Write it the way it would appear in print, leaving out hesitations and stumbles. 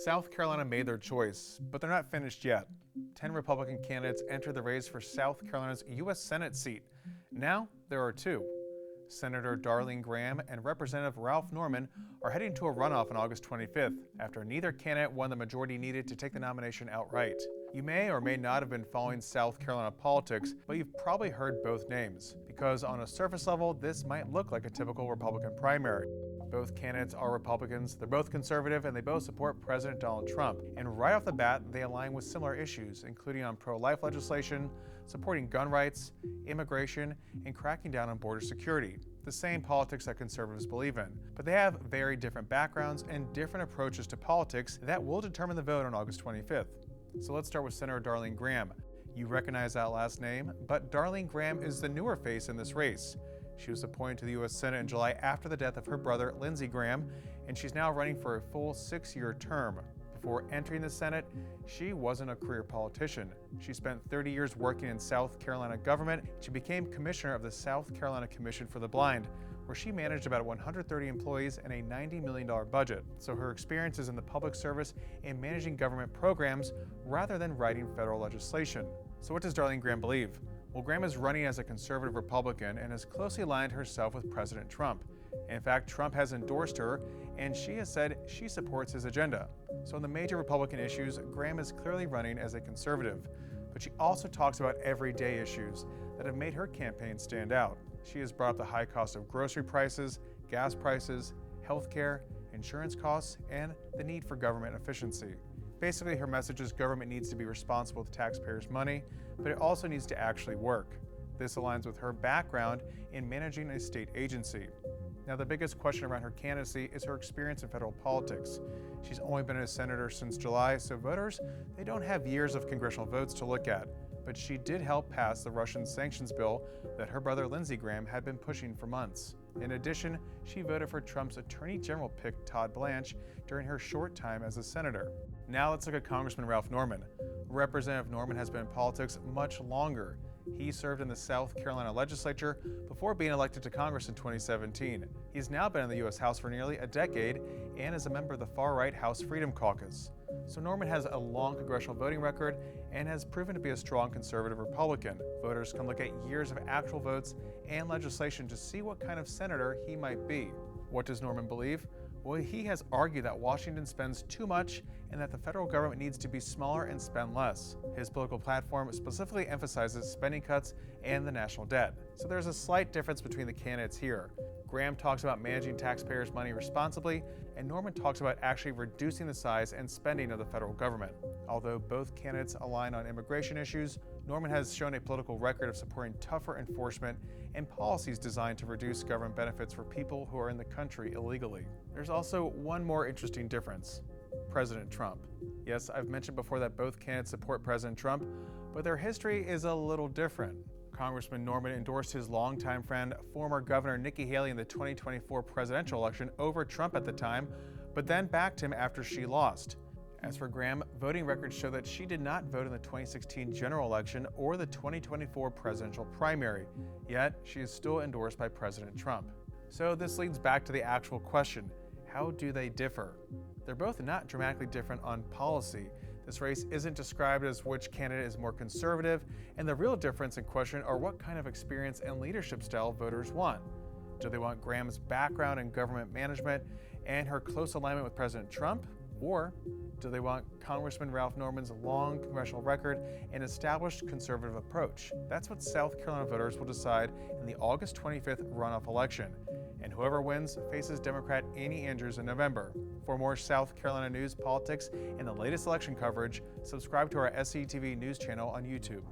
South Carolina made their choice, but they're not finished yet. 10 Republican candidates entered the race for South Carolina's U.S. Senate seat. Now there are two. Senator Darline Graham and Representative Ralph Norman are heading to a runoff on August 25th after neither candidate won the majority needed to take the nomination outright. You may or may not have been following South Carolina politics, but you've probably heard both names, because on a surface level, this might look like a typical Republican primary. Both candidates are Republicans, they're both conservative, and they both support President Donald Trump. And right off the bat, they align with similar issues, including on pro-life legislation, supporting gun rights, immigration, and cracking down on border security. The same politics that conservatives believe in. But they have very different backgrounds and different approaches to politics that will determine the vote on August 25th. So let's start with Senator Darline Graham. You recognize that last name, but Darline Graham is the newer face in this race. She was appointed to the U.S. Senate in July after the death of her brother, Lindsey Graham, and she's now running for a full 6-year term. Before entering the Senate, she wasn't a career politician. She spent 30 years working in South Carolina government. She became commissioner of the South Carolina Commission for the Blind, where she managed about 130 employees and a $90 million budget. So her experience is in the public service and managing government programs rather than writing federal legislation. So what does Darline Graham believe? Well, Graham is running as a conservative Republican and has closely aligned herself with President Trump. In fact, Trump has endorsed her, and she has said she supports his agenda. So on the major Republican issues, Graham is clearly running as a conservative. But she also talks about everyday issues that have made her campaign stand out. She has brought up the high cost of grocery prices, gas prices, healthcare, insurance costs, and the need for government efficiency. Basically, her message is government needs to be responsible with taxpayers' money, but it also needs to actually work. This aligns with her background in managing a state agency. Now, the biggest question around her candidacy is her experience in federal politics. She's only been a senator since July, so voters, they don't have years of congressional votes to look at. But she did help pass the Russian sanctions bill that her brother Lindsey Graham had been pushing for months. In addition, she voted for Trump's Attorney General pick, Todd Blanche, during her short time as a senator. Now let's look at Congressman Ralph Norman. Representative Norman has been in politics much longer. He served in the South Carolina legislature before being elected to Congress in 2017. He's now been in the U.S. House for nearly a decade and is a member of the far-right House Freedom Caucus. So Norman has a long congressional voting record and has proven to be a strong conservative Republican. Voters can look at years of actual votes and legislation to see what kind of senator he might be. What does Norman believe? Well, he has argued that Washington spends too much and that the federal government needs to be smaller and spend less. His political platform specifically emphasizes spending cuts and the national debt. So there's a slight difference between the candidates here. Graham talks about managing taxpayers' money responsibly, and Norman talks about actually reducing the size and spending of the federal government. Although both candidates align on immigration issues, Norman has shown a political record of supporting tougher enforcement and policies designed to reduce government benefits for people who are in the country illegally. There's also one more interesting difference: President Trump. Yes, I've mentioned before that both candidates support President Trump, but their history is a little different. Congressman Norman endorsed his longtime friend, former Governor Nikki Haley, in the 2024 presidential election over Trump at the time, but then backed him after she lost. As for Graham, voting records show that she did not vote in the 2016 general election or the 2024 presidential primary, yet she is still endorsed by President Trump. So this leads back to the actual question: how do they differ? They're both not dramatically different on policy. This race isn't described as which candidate is more conservative, and the real difference in question are what kind of experience and leadership style voters want. Do they want Graham's background in government management and her close alignment with President Trump? Or do they want Congressman Ralph Norman's long congressional record and established conservative approach? That's what South Carolina voters will decide in the August 25th runoff election. And whoever wins faces Democrat Annie Andrews in November. For more South Carolina news, politics, and the latest election coverage, subscribe to our SCETV news channel on YouTube.